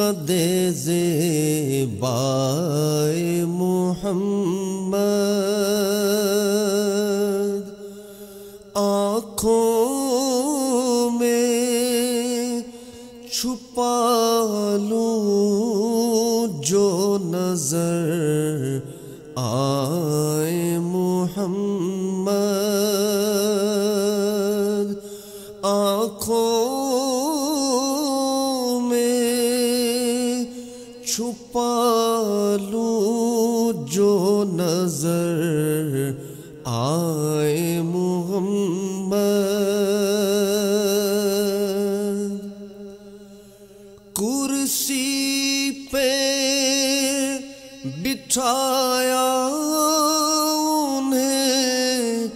قد زیبائے محمد، آنکھوں میں چھپا لوں جو نظر آئے محمد، آنکھوں میں چھپا لوں جو نظر آئے محمد، کرسی پہ بٹھایا انہیں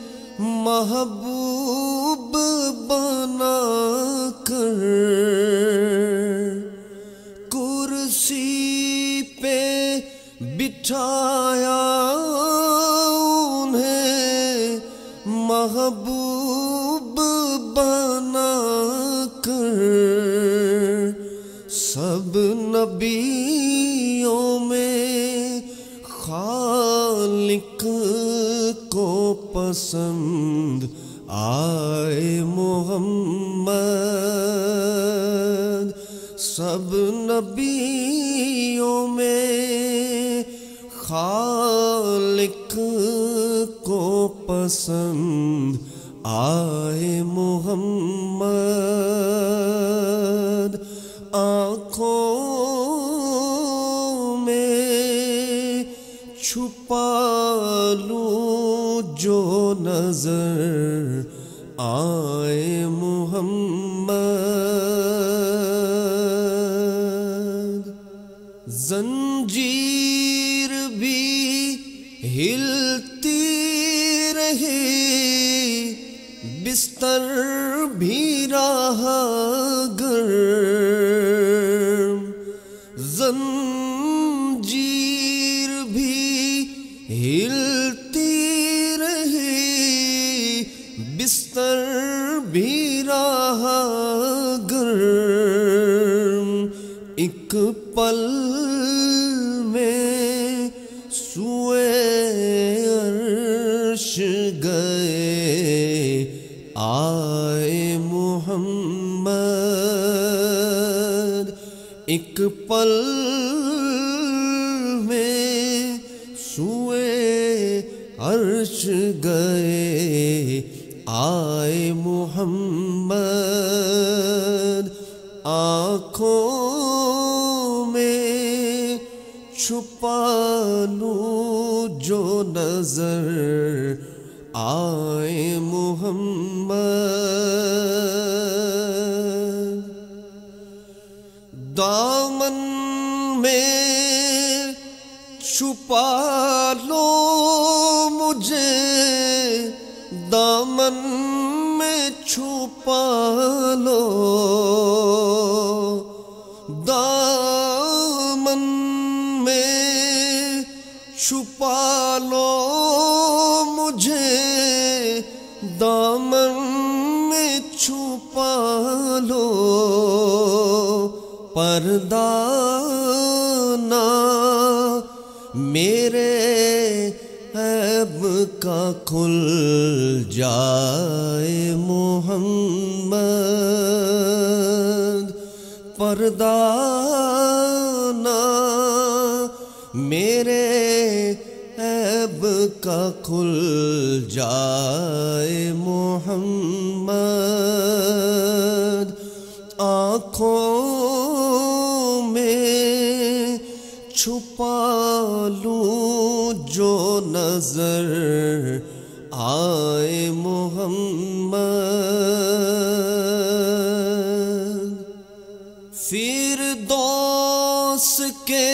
محبوب بنا کر، کرسی پہ بٹھایا انہیں محبوب بنا کر، سب نبیوں میں خالق کو پسند آئے محمد، سب نبیوں میں خالق کو پسند آئے محمد، آنکھوں میں چھپا لوں جو نظر آئے محمد، زنجیر بھی ہلتی رہی، بستر بھی رہا گرم، زنجیر بھی ہلتی رہی، بستر بھی رہا گرم، ایک پل میں سوئے عرش گئے آئے محمد، ایک پل میں سوئے عرش گئے آئے محمد، آنکھوں میں چھپا لوں جو نظر آئے محمد، دامن میں چھپا لو مجھے، دامن میں چھپا لو، دامن میں چھپا لو مجھے، دامن میں چھپا لو، پردہ نہ میرے عیب کا کھل جائے محمد، پردہ نہ میرے عیب کا کھل جائے محمد، آنکھوں میں چھپا لوں جو نظر آئے محمد، فردوس کے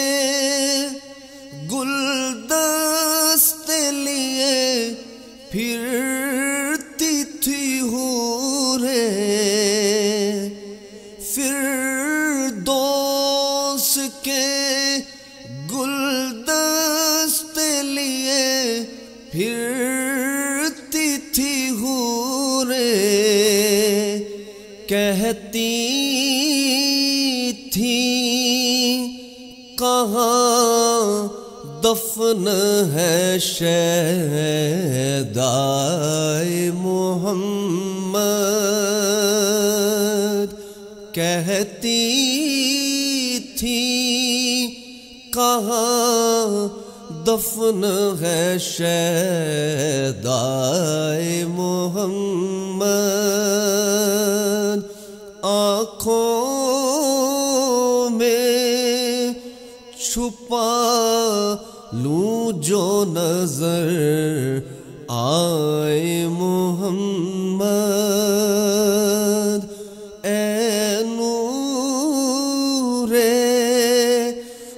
گلدستے لیے پھرتی تھی حوریں، فردوس کے گلدستے لیے پھرتی تھی حوریں، کہتی تھی کہاں دفن ہے شیدائے محمد، کہتی تھی کہاں دفن ہے شیدائے محمد، آنکھوں میں چھپا لوں جو نظر آئے محمد، اے نور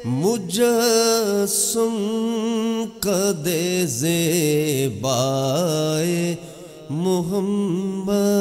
مجسم قد زیبائے محمد۔